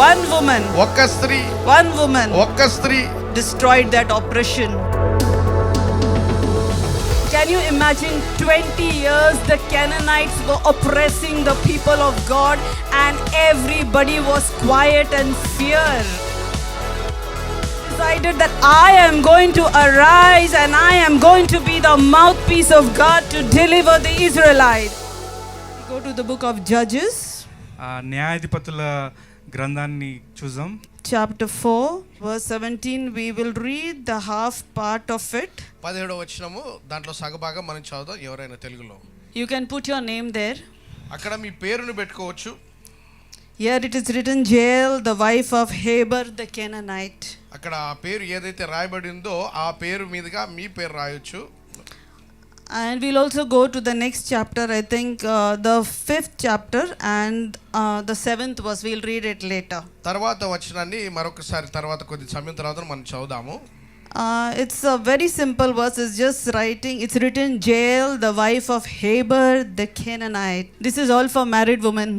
One woman. ఒక్క స్త్రీ. One woman. ఒక్క స్త్రీ destroyed that oppression. Can you imagine 20 years the Canaanites were oppressing the people of God and everybody was quiet and fear. Decided that I am going to arise and I am going to be the mouthpiece of God to deliver the Israelites. Go to the book of Judges. న్యాయాధిపతుల గ్రంథాన్ని చూద్దాం. Chapter 4 verse 17 we will read the half part of it. 17వ వచనము దాంట్లో సగభాగం మనం చదువుదాం ఎవరైనా తెలుగులో. You can put your name there. అక్కడ మీ పేరును పెట్టుకోవచ్చు. Here it is written Jael the wife of Heber the Canaanite. అక్కడ ఆ పేరు ఏదైతే రాయబడి ఉందో ఆ పేరు మీదుగా మీ పేరు రాయొచ్చు. And we'll also go to the next chapter, I think the 5th chapter and the 7th verse. We'll read it later. తర్వాత వచనాన్ని మరొకసారి తర్వాత కొద్ది సమయం తర్వాత మనం చదువుదాము. It's a very simple verse. It's just writing. It's written Jael the wife of Heber the Canaanite. This is all for married women.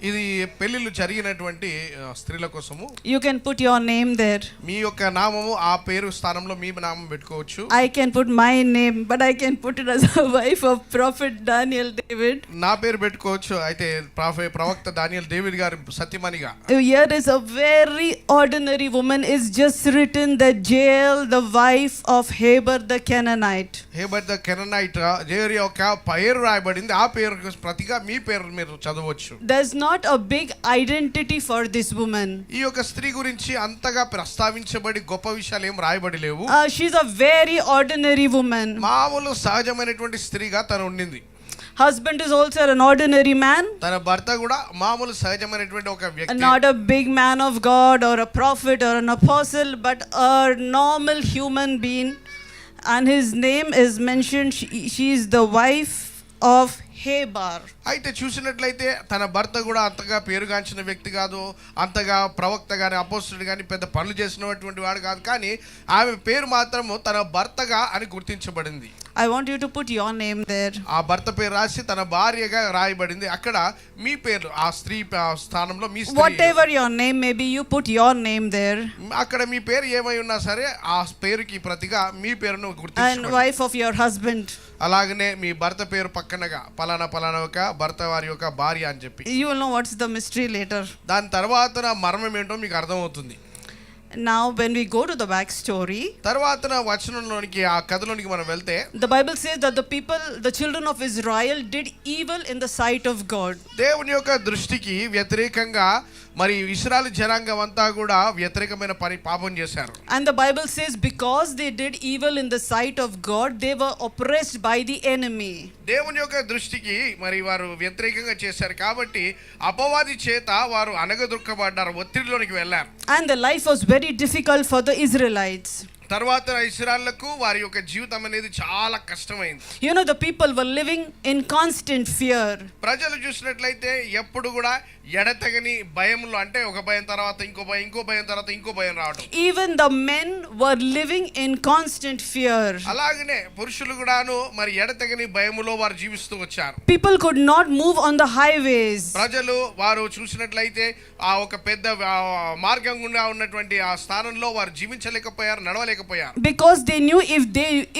ఇది పెళ్లిళ్ళు జరిగినటువంటి స్త్రీల కోసము. You can put your name there. మీ యొక్క నామము ఆ పేరు స్థానంలో మీ నామం పెట్టుకోవచ్చు. I can put my name, but I can put it as a wife of prophet Daniel David. నా పేరు పెట్టుకోవచ్చు. అయితే ప్రవక్త దానియేల్ డేవిడ్ గారి సత్యమణిగా. Here is a very ordinary woman is just written that Jael the wife of Heber the Canaanite. Heber the Canaanite జేరి యొక్క పేరు రాయబడింది. ఆ పేరు ప్రతిగా మీ పేరు మీరు చదవచ్చు. There's not a big identity for this woman. ఈ యొక్క స్త్రీ గురించి అంతగా ప్రస్తావించబడి గొప్ప విషయాలు ఏం రాయబడి లేవు. She's a very ordinary woman. మామూలు సహజమైనటువంటి స్త్రీగా తను ఉండింది. Husband is also an ordinary man. తన భర్త కూడా మామూలు సహజమైనటువంటి ఒక వ్యక్తి. Not a big man of God or a prophet or an apostle, but a normal human being. And his name is mentioned. She is the wife of Heber. అయితే చూసినట్లయితే తన భర్త కూడా అంతగా పేరుగాంచిన వ్యక్తి కాదు, అంతగా ప్రవక్త కానీ అపోస్తలుడు కానీ పెద్ద పనులు చేసినటువంటి వాడు కాదు, కానీ ఆమె పేరు మాత్రము తన భర్తగా అని గుర్తించబడింది. I want you to put your name there. ఆ భర్త పేరు రాసి తన భార్యగా రాయబడింది. అక్కడ మీ పేరు ఆ స్త్రీ స్థానంలో మీ స్త్రీ. Whatever your name may be, you put your name there. అక్కడ మీ పేరు ఏమై ఉన్నా సరే ఆ పేరుకి ప్రతిగా మీ పేరును గుర్తించండి. And wife of your husband. అలాగనే మీ భర్త పేరు పక్కనగా పలానా పలానా ఒక భర్త వారి యొక్క భార్య అని చెప్పి. You will know what's the mystery later. దాని తర్వాత మర్మం ఏంటో మీకు అర్థమవుతుంది. Now when we go to the back story, తర్వాత వచనంలోనికి ఆ కథలోనికి మనం వెళ్తే the Bible says that the children of Israel did evil in the sight of God. దేవుని యొక్క దృష్టికి వ్యతిరేకంగా మరి ఇశ్రాయేలు జనాంగం అంతా కూడా వ్యతిరేకమైన పాపం చేశారు. And the Bible says because they did evil in the sight of God, they were oppressed by the enemy. దేవుని యొక్క దృష్టికి మరి వారు వ్యతిరేకంగా చేశారు కాబట్టి అపవాది చేత వారు అనగదొక్కబడ్డారు, ఒత్తిడిలోనికి వెళ్ళారు. And the life was very difficult for the Israelites. తర్వాత ఇశ్రాయేలుకు వారి యొక్క జీవితం అనేది చాలా కష్టమైంది. You know, the people were living in constant fear. ప్రజలు చూసినట్లయితే ఎప్పుడు కూడా ఎడతెగని భయంలో, అంటే ఒక భయం తర్వాత ఇంకో భయం, ఇంకో భయం తర్వాత ఇంకో భయం రావడం. Even the men were living in constant fear. అలాగనే పురుషులు కూడాను మరి ఎడతెగని భయములో వారు జీవిస్తూ వచ్చారు. People could not move on the highways. ప్రజలు వారు చూసినట్లయితే ఆ ఒక పెద్ద మార్గం గుండా ఉన్నటువంటి ఆ స్థానంలో వారు జీవించలేకపోయారు, నడవలేకపోయారు. Because they knew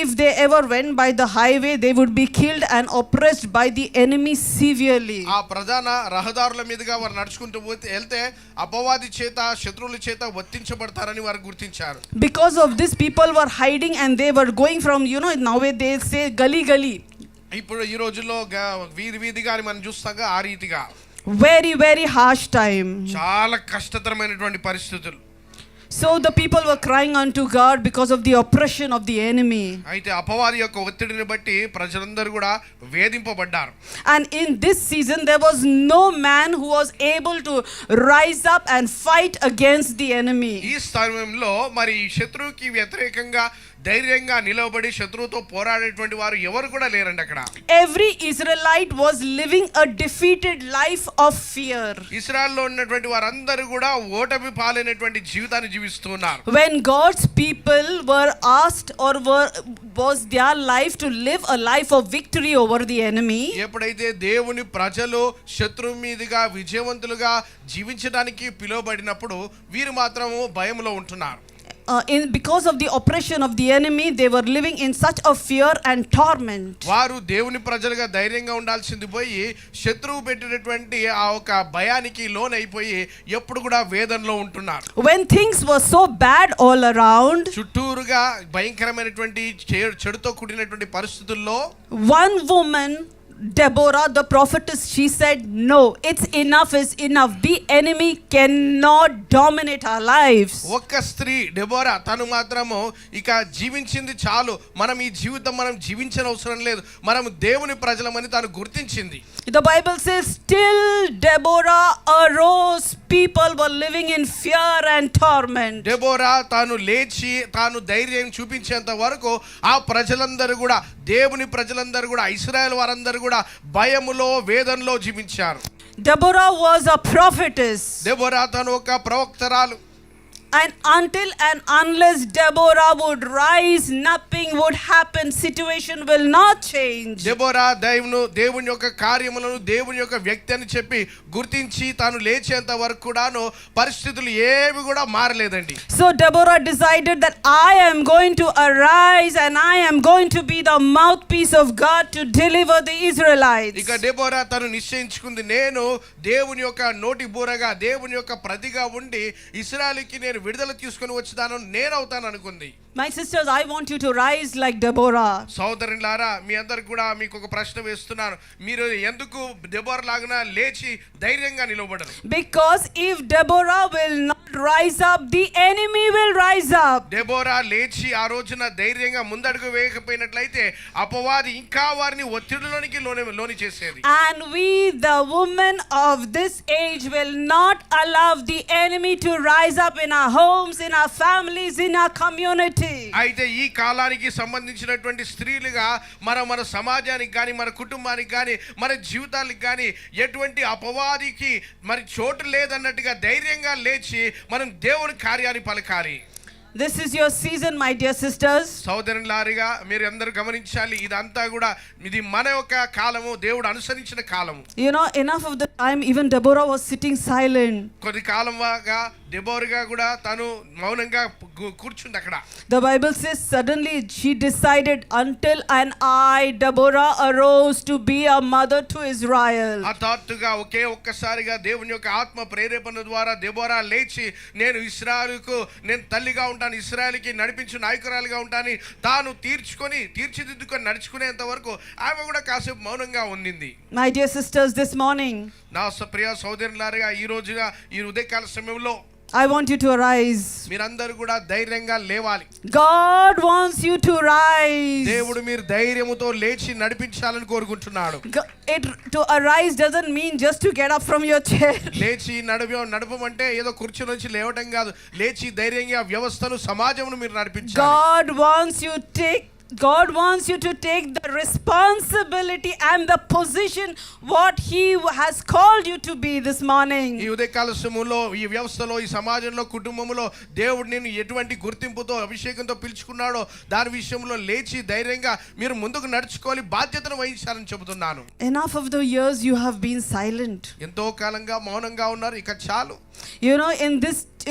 if they ever went by the highway, they would be killed and oppressed by the enemy severely. ఆ ప్రధాన రహదారుల మీదుగా వారు నడుచుకుంటూ వెళ్తే అపవాది చేత, శత్రువుల చేత ఒత్తించబడతారని వారు గుర్తించారు. Because of this, people were hiding and they were going from, nowadays they say gully gully. ఇప్పుడు ఈ రోజుల్లో వీధిగా మనం చూస్తాగా ఆ రీతిగా Very very harsh time. చాలా కష్టతరమైనటువంటి పరిస్థితులు. So the people were crying unto God because of the oppression of the enemy. అయితే అపవాది యొక్క ఒత్తిడిని బట్టి ప్రజలందరూ కూడా వేధింపబడ్డారు. And in this season there was no man who was able to rise up and fight against the enemy. ఈ సమయంలో మరి శత్రువుకి వ్యతిరేకంగా ధైర్యంగా నిలబడి శత్రువుతో పోరాడేటువంటి వారు ఎవరు కూడా లేరండి అక్కడ. Every Israelite was living a defeated life of fear. ఇశ్రాయేల్లో ఉన్నటువంటి వారందరూ కూడా ఓటమి పాలైనటువంటి జీవితాన్ని జీవిస్తున్నారు. When God's people were asked or was their life to live a life of victory over the enemy, ఎప్పుడైతే దేవుని ప్రజలు శత్రువు మీదుగా విజయవంతులుగా జీవించడానికి పిలువబడినప్పుడు వీరు మాత్రము భయములో ఉంటున్నారు. because of the oppression of the enemy, they were living in such a fear and torment. వారు దేవుని ప్రజలుగా ధైర్యంగా ఉండాల్సింది పోయి శత్రువు పెట్టినటువంటి ఆ ఒక భయానికి లోనైపోయి ఎప్పుడు కూడా వేదనలో ఉంటున్నారు. When things were so bad all around, చుట్టూరుగా భయంకరమైనటువంటి చెడుతో కూడినటువంటి పరిస్థితుల్లో one woman, Deborah the prophetess, she said, no, it's enough is enough. The enemy cannot dominate our lives. ఒక్క స్త్రీ డెబోరా తను మాత్రము ఇక జీవించింది చాలు, మనం ఈ జీవితం మనం జీవించనవసరం లేదు, మనం దేవుని ప్రజలమని తాను గుర్తించింది. The Bible says, till Deborah arose, people were living in fear and torment. Deborah తాను లేచి తాను ధైర్యం చూపించేంత వరకు ఆ ప్రజలందరూ కూడా, దేవుని ప్రజలందరూ కూడా, ఇశ్రాయేల్ వారందరూ కూడా భయములో వేదనలో జీవించారు. Deborah was a prophetess. Deborah తను ఒక ప్రవక్తరాలు. And until and unless Deborah would rise, nothing would happen. Situation will not change. Deborah దేవుని యొక్క కార్యములను, దేవుని యొక్క వ్యక్తి అని చెప్పి గుర్తించి తాను లేచేంత వరకు కూడాను పరిస్థితులు ఏవి కూడా మారలేదండి. So Deborah decided that I am going to arise and I am going to be the mouthpiece of God to deliver the Israelites. ఇక డెబోరా తను నిశ్చయించుకుంది, నేను దేవుని యొక్క నోటి బూరగా, దేవుని యొక్క ప్రతిగా ఉండి ఇశ్రాయేలుకి నేను విడుదల తీసుకొని వచ్చాను, నేను అవుతాను అనుకుంది. My sisters, I want you to rise like Deborah. సోదరులారా, మీ అందరికి కూడా మీకు ఒక ప్రశ్న వేస్తున్నాను, మీరు ఎందుకు డెబోరా లాగా లేచి ధైర్యంగా నిలబడరు? Because if Deborah will not rise up, the enemy will rise up. Deborah లేచి ఆ రోజున ధైర్యంగా ముందడుగు వేయకపోయినట్లయితే అపవాది ఇంకా వారిని ఒత్తిడిలోనికి లోని చేసేది. And we, the women of this age, will not allow the enemy to rise up in our homes, in our families, in our community. అయితే ఈ కాలానికి సంబంధించినటువంటి స్త్రీలుగా మన సమాజానికి కానీ, మన కుటుంబానికి కానీ, మన జీవితానికి కానీ ఎటువంటి అపవాదికి మరి చోటు లేదన్నట్టుగా ధైర్యంగా లేచి మనం దేవుని కార్యాన్ని పలకాలి. This is your season, my dear sisters. సోదరులారిగా మీరు అందరూ గమనించాలి, ఇదంతా కూడా ఇది మన యొక్క కాలము, దేవుడు అనుసరించిన కాలము. You know, enough of the time even Deborah was sitting silent. కొద్ది కాలంగా డెబోరా కూడా తను మౌనంగా కూర్చుంది అక్కడ. The Bible says suddenly she decided, until and I, Deborah, arose to be a mother to Israel. హఠాత్తుగా ఒక్కసారిగా దేవుని యొక్క ఆత్మ ప్రేరేపణ ద్వారా డెబోరా లేచి, నేను ఇశ్రాయేలుకు నేను తల్లిగా ఉంటాను, ఇశ్రాయేలుకి నడిపించు నాయకురాలుగా ఉంటాను తాను తీర్చిదిద్దుకొని నడుచుకునేంత వరకు ఆమె కూడా కాసేపు మౌనంగా ఉండింది. My dear sisters, this morning నా ప్రియ సోదరులారా, ఈ రోజుగా ఈ ఉదయకాల సమయంలో I want you to arise. మీరందరూ కూడా ధైర్యంగా లేవాలి. God wants you to rise. దేవుడు మీరు ధైర్యముతో లేచి నడిపించాలని కోరుకుంటున్నాడు. To arise doesn't mean just to get up from your chair. లేచి నడపమంటే ఏదో కుర్చీ నుంచి లేవటం కాదు. లేచి ధైర్యంగా వ్యవస్థను, సమాజమును మీరు నడిపించాలి. God wants you to take the responsibility and the position what He has called you to be this morning. ఈ ఉదయకాల సమయంలో ఈ వ్యవస్థలో, ఈ సమాజంలో, కుటుంబంలో దేవుడు నిన్ను ఎటువంటి గుర్తింపుతో, అభిషేకంతో పిలుచుకున్నాడో దాని విషయంలో లేచి ధైర్యంగా మీరు ముందుకు నడుచుకోవాలి, బాధ్యతను వహించాలని చెబుతున్నాను. Enough of the years you have been silent. ఎంతో కాలంగా మౌనంగా ఉన్నారు, ఇక చాలు. You know,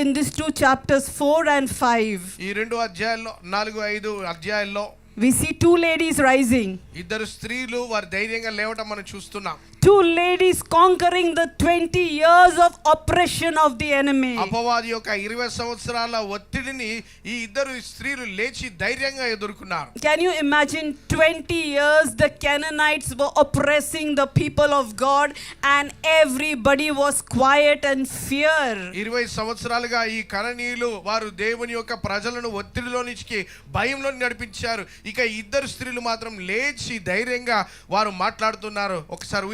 in these two chapters 4 and 5, ఈ 2 అధ్యాయాల్లో 4-5 అధ్యాయాల్లో we see two ladies rising. ఇద్దరు స్త్రీలు వారు ధైర్యంగా లేవటం మనం చూస్తున్నాం. Two ladies conquering the 20 years of oppression of the enemy. అపవాది యొక్క 20 సంవత్సరాల ఒత్తిడిని ఈ ఇద్దరు స్త్రీలు లేచి ధైర్యంగా ఎదుర్కొన్నారు. Can you imagine 20 years the Canaanites were oppressing the people of God and everybody was quiet and fear. 20 సంవత్సరాలుగా ఈ కనానీయులు వారు దేవుని యొక్క ప్రజలను ఒత్తిడిలోనికి, భయంలో నడిపించారు. ఇక ఇద్దరు స్త్రీలు మాత్రం లేచి ధైర్యంగా వారు మాట్లాడుతున్నారు. ఒకసారి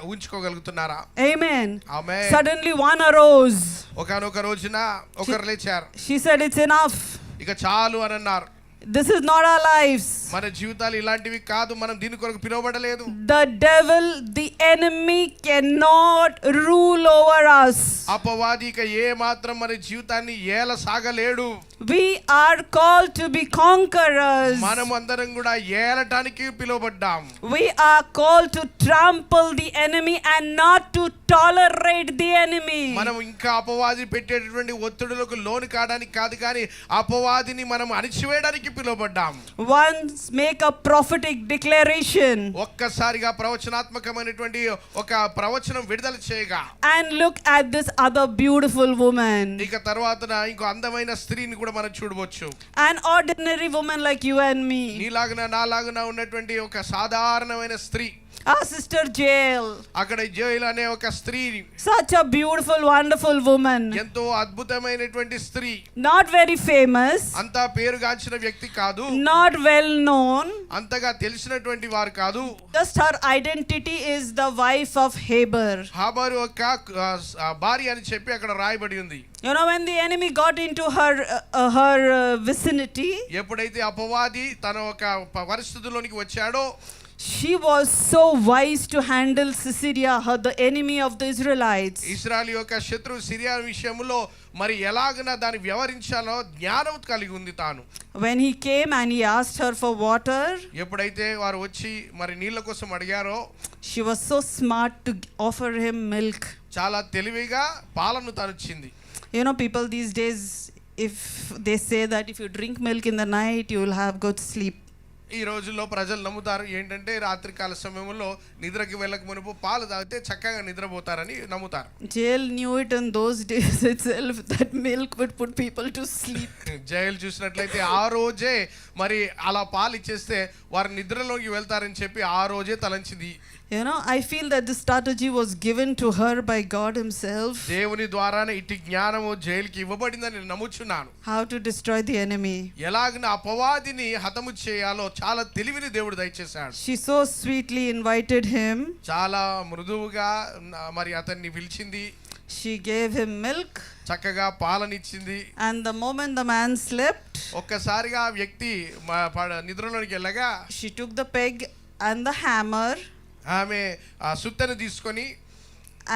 ఊహించుకోగలుగుతున్నారా? Amen. Amen. Suddenly one arose. ఒకానొక రోజున ఒకరు లేచారు. She said, it's enough. ఇక చాలు అని అన్నారు. This is not our lives. మన జీవితాలు ఇలాంటివి కాదు. మనం దీని కొరకు పిలువబడలేదు. The devil, the enemy cannot rule over us. అపవాది ఇక ఏ మాత్రం మన జీవితాన్ని ఏల సాగలేడు. We are called to be conquerors. మనం అందరం కూడా ఏలటానికి పిలువబడ్డాం. We are called to trample the enemy and not to tolerate the enemy. మనం ఇంకా అపవాది పెట్టేటటువంటి ఒత్తిడులకు లోను కావడానికి కాదు, కానీ అపవాదిని మనం అణిచివేయడానికి పిలువబడ్డాం. Once make a prophetic declaration ఒక్కసారిగా ప్రవచనాత్మకమైనటువంటి ఒక ప్రవచనం విడుదల చేయగా, and look at this other beautiful woman. ఇక తర్వాతన ఇంకో అందమైన స్త్రీని కూడా మనం చూడవచ్చు. An ordinary woman like you and me. నీలాగున నాలాగున ఉన్నటువంటి ఒక సాధారణమైన స్త్రీ. Our sister Jael. అక్కడ జైల్ అనే ఒక స్త్రీ, Such a beautiful, wonderful woman. ఎంతో అద్భుతమైనటువంటి స్త్రీ. Not very famous. అంతా పేరుగాంచిన వ్యక్తి కాదు, Not well known. అంతగా తెలిసినటువంటి వారు కాదు. Just her identity is the wife of Heber. హాబారు యొక్క భార్య అని చెప్పి అక్కడ రాయబడి ఉంది. You know, when the enemy got into her vicinity, ఎప్పుడైతే అపవాది తన ఒక పరిస్థితుల్లోనికి వచ్చాడో, she was so wise to handle Sisera, the enemy of the Israelites. ఇశ్రాయేలు యొక్క శత్రువు సిరియా విషయంలో మరి ఎలాగైనా దాన్ని వ్యవహరించాలో జ్ఞానం కలిగి ఉంది తాను. When he came and he asked her for water, ఎప్పుడైతే వారు వచ్చి మరి నీళ్ళ కోసం అడిగారో, she was so smart to offer him milk. చాలా తెలివిగా పాలను తనిచ్చింది. You know, people these days, if they say that if you drink milk in the night, you will have good sleep. ఈ రోజుల్లో ప్రజలు నమ్ముతారు ఏంటంటే రాత్రికాల సమయంలో నిద్రకి వెళ్ళక మునుపు పాలు తాగితే చక్కగా నిద్రపోతారని నమ్ముతారు. Jael knew it in those days itself that milk would put people to sleep. Jail చూసినట్లయితే ఆ రోజే మరి అలా పాలు ఇచ్చేస్తే వారు నిద్రలోకి వెళ్తారని చెప్పి ఆ రోజే తలంచింది. You know, I feel that this strategy was given to her by God himself. దేవుని ద్వారానే ఇట్టి జ్ఞానము జైలుకి ఇవ్వబడిందని నేను నమ్ముచున్నాను. How to destroy the enemy. ఎలాగన అపవాదిని హతము చేయాలో చాలా తెలివిని దేవుడు దయచేశాడు. She so sweetly invited him. చాలా మృదువుగా మరి అతన్ని పిలిచింది. She gave him milk. చక్కగా పాలనిచ్చింది. And the moment the man slept, ఒక్కసారిగా ఆ వ్యక్తి నిద్రలోనికి వెళ్ళగా, she took the peg and the hammer. ఆమె ఆ సుత్తెను తీసుకొని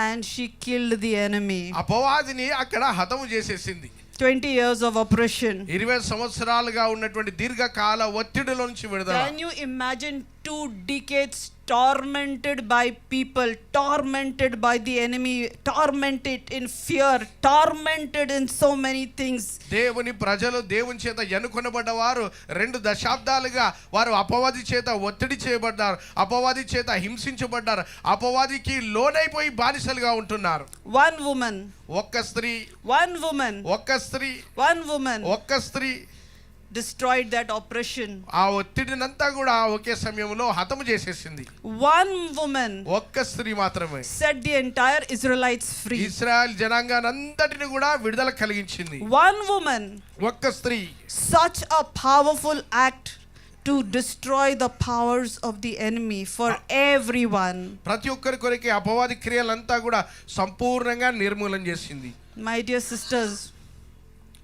and she killed the enemy. అపవాదిని అక్కడ హతము చేసేసింది. 20 years of oppression. 20 సంవత్సరాలుగా ఉన్నటువంటి దీర్ఘకాల ఒత్తిడిలో నుంచి విడుదల. Can you imagine 2 decades tormented by people, tormented by the enemy, tormented in fear, tormented in so many things? దేవుని ప్రజలు దేవుని చేత ఎన్నుకొనబడ్డవారు 2 దశాబ్దాలుగా వారు అపవాది చేత ఒత్తిడి చేయబడ్డారు, అపవాది చేత హింసించబడ్డారు, అపవాదికి లోనైపోయి బానిసలుగా ఉంటున్నారు. One woman, ఒక్క స్త్రీ, one woman, ఒక్క స్త్రీ, one woman ఒక్క స్త్రీ destroyed that oppression. ఆ ఒత్తిడినంతా కూడా ఒకే సమయంలో హతము చేసేసింది. One woman, ఒక్క స్త్రీ మాత్రమే set the entire Israelites free. Israel జనాంగానంతటిని కూడా విడుదల కలిగించింది. One woman, ఒక్క స్త్రీ. such a powerful act to destroy the powers of the enemy for everyone. ప్రతి ఒక్కరి కొరకే అపవాది క్రియలంతా కూడా సంపూర్ణంగా నిర్మూలన చేసింది. My dear sisters,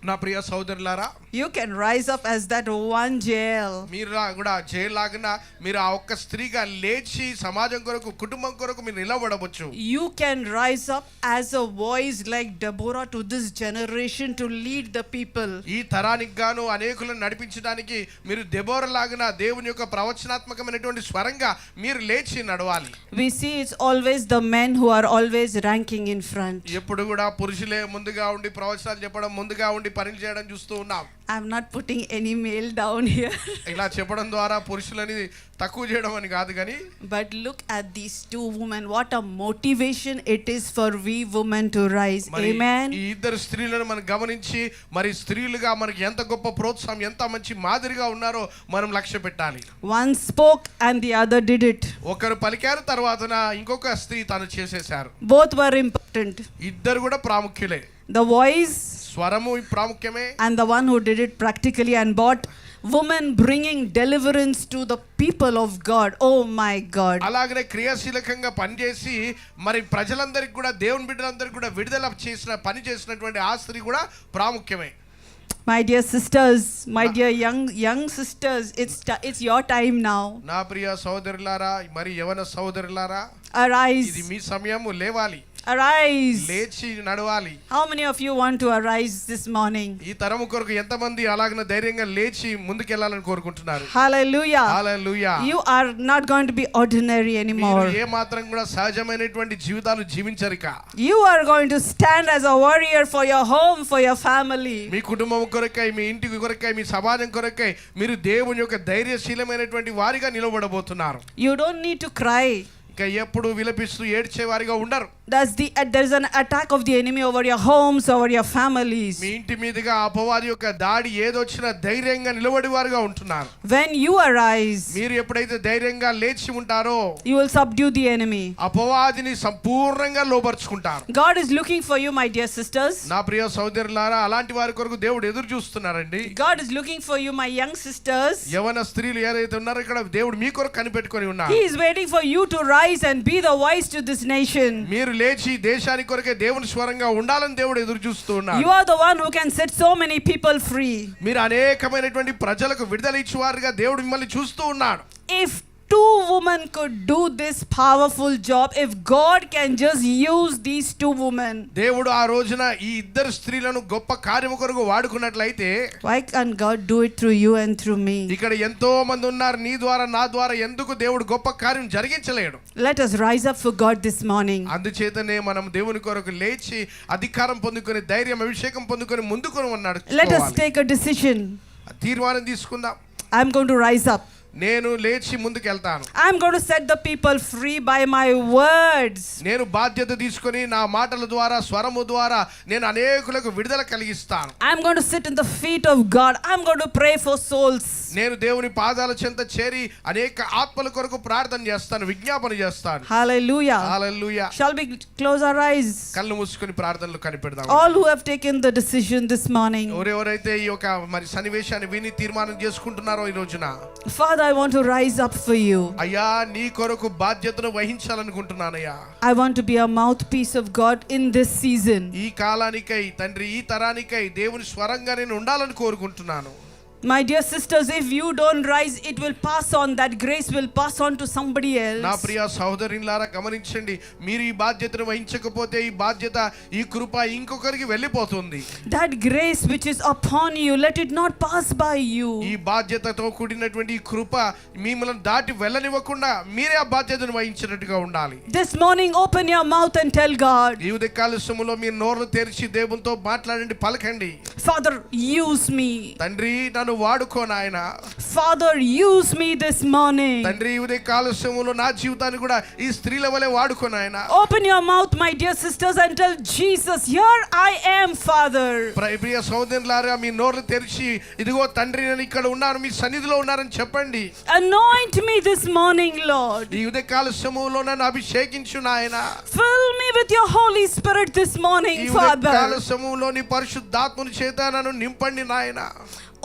నా ప్రియ సోదరులారా, you can rise up as that one Jael. మీరు కూడా జైలాగిన మీరు ఆ ఒక్క స్త్రీగా లేచి సమాజం కొరకు కుటుంబం కొరకు మీరు నిలబడవచ్చు. You can rise up as a voice like Deborah to this generation to lead the people. ఈ తరానికి గాను అనేకులను నడిపించడానికి మీరు దెబోరా లాగిన దేవుని యొక్క ప్రవచనాత్మకమైనటువంటి స్వరంగా మీరు లేచి నడవాలి. We see it's always the men who are always ranking in front. ఎప్పుడు కూడా పురుషులే ముందుగా ఉండి ప్రవచనాలు చెప్పడం, ముందుగా ఉండి పనులు చేయడం చూస్తూ ఉన్నాం. I'm not putting any male down here. ఇలా చెప్పడం ద్వారా పురుషులని తక్కువ చేయడం అని కాదు, కానీ But look at these 2 women. What a motivation it is for we women to rise. Amen. ఈ ఇద్దరు స్త్రీలను మనం గమనించి మరి స్త్రీలుగా మనకి ఎంత గొప్ప ప్రోత్సాహం, ఎంత మంచి మాదిరిగా ఉన్నారో మనం లక్ష్య పెట్టాలి. One spoke and the other did it. ఒకరు పలికారు, తర్వాతన ఇంకొక స్త్రీ తను చేసేశారు. Both were important. ఇద్దరు కూడా ప్రాముఖ్యులే. The voice స్వరము ప్రాముఖ్యమే, and the one who did it practically and brought women bringing deliverance to the people of God. Oh my God. అలాగనే క్రియాశీలకంగా పనిచేసి మరి ప్రజలందరికీ కూడా దేవుని బిడ్డలందరికీ కూడా విడుదల చేసిన పని చేసినటువంటి ఆ స్త్రీ కూడా ప్రాముఖ్యమే. My dear sisters, my dear young sisters, it's your time now. నా ప్రియ సహోదరులారా, మరి యవన సహోదరులారా, Arise. ఇది మీ సమయము, లేవాలి, Arise. లేచి నడవాలి. How many of you want to arise this morning? ఈ తరము కొరకు ఎంతమంది అలాగన ధైర్యంగా లేచి ముందుకెళ్లాలని కోరుకుంటున్నారు? Hallelujah. Hallelujah. You are not going to be ordinary anymore. మీరు ఏ మాత్రం కూడా సహజమైనటువంటి జీవితాలు జీవించరిక. You are going to stand as a warrior for your home, for your family. మీ కుటుంబం కొరకై, మీ ఇంటి కొరకై, మీ సమాజం కొరకై మీరు దేవుని యొక్క ధైర్యశీలమైనటువంటి వారిగా నిలబడబోతున్నారు. You don't need to cry. ఇక ఎప్పుడు విలపిస్తూ ఏడ్చే వారిగా ఉండరు. There's an attack of the enemy over your homes, over your families. మీ ఇంటి మీదుగా అపవాది యొక్క దాడి ఏదొచ్చినా ధైర్యంగా నిలబడి వారుగా ఉంటున్నారు. When you arise, మీరు ఎప్పుడైతే ధైర్యంగా లేచి ఉంటారో you will subdue the enemy. అపవాదిని సంపూర్ణంగా లోబర్చుకుంటారు. God is looking for you, my dear sisters. నా ప్రియ సోదరులారా, అలాంటి వారి కొరకు దేవుడు ఎదురు చూస్తున్నారండి. God is looking for you, my young sisters. యవన స్త్రీలు ఏదైతే ఉన్నారో ఇక్కడ దేవుడు మీ కొరకు కనిపెట్టుకొని ఉన్నారు. He is waiting for you to rise and be the voice to this nation. మీరు లేచి దేశానికి కొరకే దేవుని స్వరంగా ఉండాలని దేవుడు ఎదురు చూస్తూ ఉన్నారు. You are the one who can set so many people free. మీరు అనేకమైనటువంటి ప్రజలకు విడుదల ఇచ్చేవారుగా దేవుడు మిమ్మల్ని చూస్తూ ఉన్నాడు. If two women could do this powerful job, if God can just use these two women, దేవుడు ఆ రోజున ఈ ఇద్దరు స్త్రీలను గొప్ప కార్యము కొరకు వాడుకున్నట్లయితే why can't God do it through you and through me? ఇక్కడ ఎంతో మంది ఉన్నారు, నీ ద్వారా నా ద్వారా ఎందుకు దేవుడు గొప్ప కార్యం జరిగించలేడు? Let us rise up for God this morning. అందుచేతనే మనం దేవుని కొరకు లేచి అధికారం పొందుకొని, ధైర్యం, అభిషేకం పొందుకొని ముందుకొని ఉన్నాడు. Let us take a decision. తీర్మానం తీసుకుందాం. I'm going to rise up. నేను లేచి ముందుకెళ్తాను. I'm going to set the people free by my words. నేను బాధ్యత తీసుకొని నా మాటల ద్వారా, స్వరము ద్వారా నేను అనేకులకు విడుదల కలిగిస్తాను. I'm going to sit in the feet of God. I'm going to pray for souls. నేను దేవుని పాదాల చెంత చేరి అనేక ఆత్మల కొరకు ప్రార్థన చేస్తాను, విజ్ఞాపన చేస్తాను. Hallelujah. Hallelujah. Shall we close our eyes? కళ్ళు మూసుకొని ప్రార్థనలు కనిపెడదాం. All who have taken the decision this morning. ఎవరెవరైతే ఈ యొక్క మరి సన్నివేశాన్ని విని తీర్మానం చేసుకుంటున్నారో ఈ రోజున, Father, I want to rise up for you. అయ్యా నీ కొరకు బాధ్యతను వహించాలనుకుంటున్నానయ్యా. I want to be a mouthpiece of God in this season. ఈ కాలానికై తండ్రి, ఈ తరానికై దేవుని స్వరంగా నేను ఉండాలని కోరుకుంటున్నాను. My dear sisters, if you don't rise, it will pass on. That grace will pass on to somebody నా else. ప్రియ సహోదరులారా గమనించండి, మీరు ఈ బాధ్యతను వహించకపోతే ఈ బాధ్యత, ఈ కృప ఇంకొకరికి వెళ్ళిపోతుంది. That grace which is upon you, let it not pass by you. ఈ బాధ్యతతో కూడినటువంటి ఈ కృప మిమ్మల్ని దాటి వెళ్ళనివ్వకుండా మీరే ఆ బాధ్యతను వహించినట్టుగా ఉండాలి. This morning, open your mouth and tell God, ఈ ఉదయకాల సమయంలో మీరు నోరు తెరిచి దేవునితో మాట్లాడండి, పలకండి. Father, use me. తండ్రి నన్ను వాడుకో నాయనా. Father, use me this morning. తండ్రి ఈ ఉదయకాల సమయంలో నా జీవితాన్ని కూడా ఈ స్త్రీల వలె వాడుకో నాయనా. Open your mouth, my dear sisters, and tell Jesus, here I am, Father. ప్రియ సహోదరులారా, మీ నోరు తెరిచి ఇదిగో తండ్రి నేను ఇక్కడ ఉన్నాను, మీ సన్నిధిలో ఉన్నారని చెప్పండి. Anoint me this morning, Lord. ఈ ఉదయకాల సమయంలో నన్ను అభిషేకించు నాయనా. Fill me with your Holy Spirit this morning, ఈ ఉదయకాల Father. సమయంలో నీ పరిశుద్ధాత్మని చేత నన్ను నింపండి నాయనా.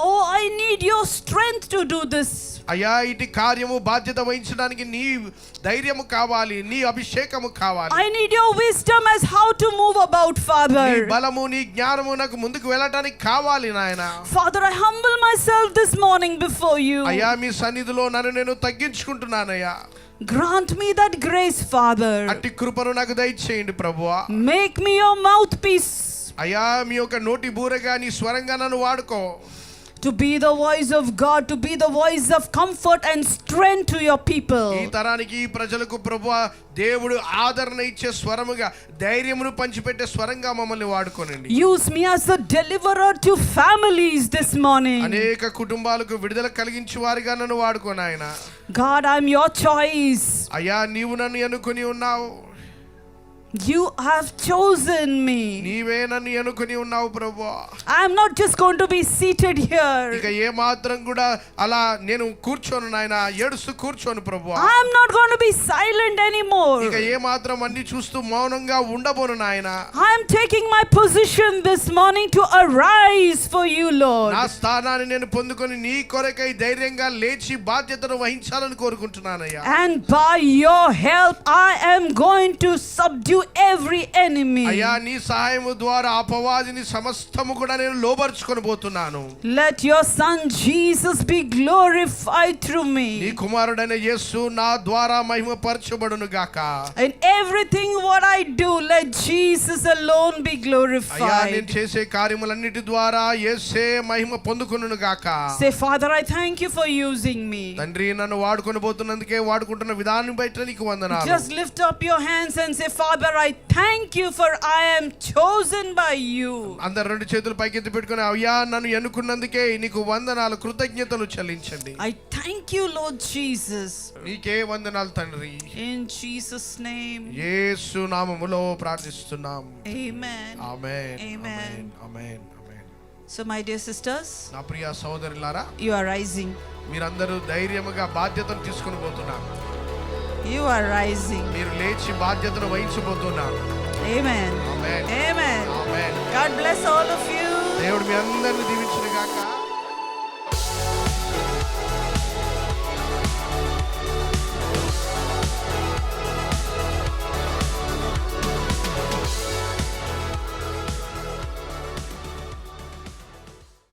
Oh, I need your strength to do this. అయ్యా ఇటు కార్యము బాధ్యత వహించడానికి నీ ధైర్యము కావాలి, నీ అభిషేకము కావాలి. I need your wisdom as how to move about, నీ Father. బలము, నీ జ్ఞానము నాకు ముందుకు వెళ్ళటానికి కావాలి నాయన. Father, I humble myself this morning before you. అయ్యా మీ సన్నిధిలో నన్ను నేను తగ్గించుకుంటున్నానయ్యా. Grant me that grace, Father. అట్టి కృపను నాకు దయచేయండి ప్రభువా. Make me your mouthpiece. అయ్యా మీ యొక్క నోటి బూరగా, నీ స్వరంగా నన్ను వాడుకో. To be the voice of God, to be the voice of comfort and strength to your people. ఈ తరానికి, ఈ ప్రజలకు ప్రభువా దేవుడు ఆదరణ ఇచ్చే స్వరముగా, ధైర్యమును పంచిపెట్టే స్వరంగా మమ్మల్ని వాడుకోనండి. Use me as a deliverer to families this morning. అనేక కుటుంబాలకు విడుదల కలిగించే వారిగా నన్ను వాడుకో నాయనా. God, I'm your choice. అయ్యా నీవు నన్ను ఎన్నుకొని ఉన్నావు. You have chosen me. నీవే నన్ను ఎన్నుకొని ఉన్నావు ప్రభువా. I'm not just going to be seated here. ఇక ఏ మాత్రం కూడా అలా నేను కూర్చోను నాయనా, ఏడుస్తూ కూర్చోను ప్రభువా. I'm not going to be silent anymore. ఇక ఏ మాత్రం అన్ని చూస్తూ మౌనంగా ఉండబోను నాయనా. I'm taking my position this morning to arise for you, Lord. నా స్థానాన్ని నేను పొందుకొని నీ కొరకై ధైర్యంగా లేచి బాధ్యతను వహించాలని కోరుకుంటున్నానయ్యా. And by your help, I am going to subdue every enemy. అయ్యా నీ సహాయము ద్వారా అపవాదిని సమస్తము కూడా నేను లోబర్చుకొని పోతున్నాను. Let your son Jesus be glorified through me. నీ కుమారుడైన యేసు నా ద్వారా మహిమపరచబడును గాక. In everything what I do, let Jesus alone be అయ్యా glorified. నేను చేసే కార్యములన్నిటి ద్వారా యేసే మహిమ పొందుకొనును గాక. Say, Father, I thank you for using me. తండ్రి నన్ను వాడుకొని పోతున్నందుకే వాడుకుంటున్న విధానం బయట నీకు వందనాలు. Just lift up your hands and say, Father, I thank you for I am chosen by you. అందరు రెండు చేతులు పైకెత్తి పెట్టుకొని అయ్యా నన్ను ఎన్నుకున్నందుకే నీకు వందనాలు కృతజ్ఞతలు చెల్లించండి. I thank you, Lord Jesus. నీకే వందనాలు తండ్రి. In Jesus' name. యేసు నామములో ప్రార్థిస్తున్నాం. Amen. Amen. Amen. Amen. Amen. So, my dear sisters, నా ప్రియ సహోదరులారా you are rising. మీరందరూ ధైర్యముగా బాధ్యతను తీసుకొని పోతున్నారు. You are rising. మీరు లేచి బాధ్యతను వహించబోతున్నారు. Amen. Amen. Amen. Amen. God bless all of you. దేవుడు మీ అందరిని దీవించును గాక.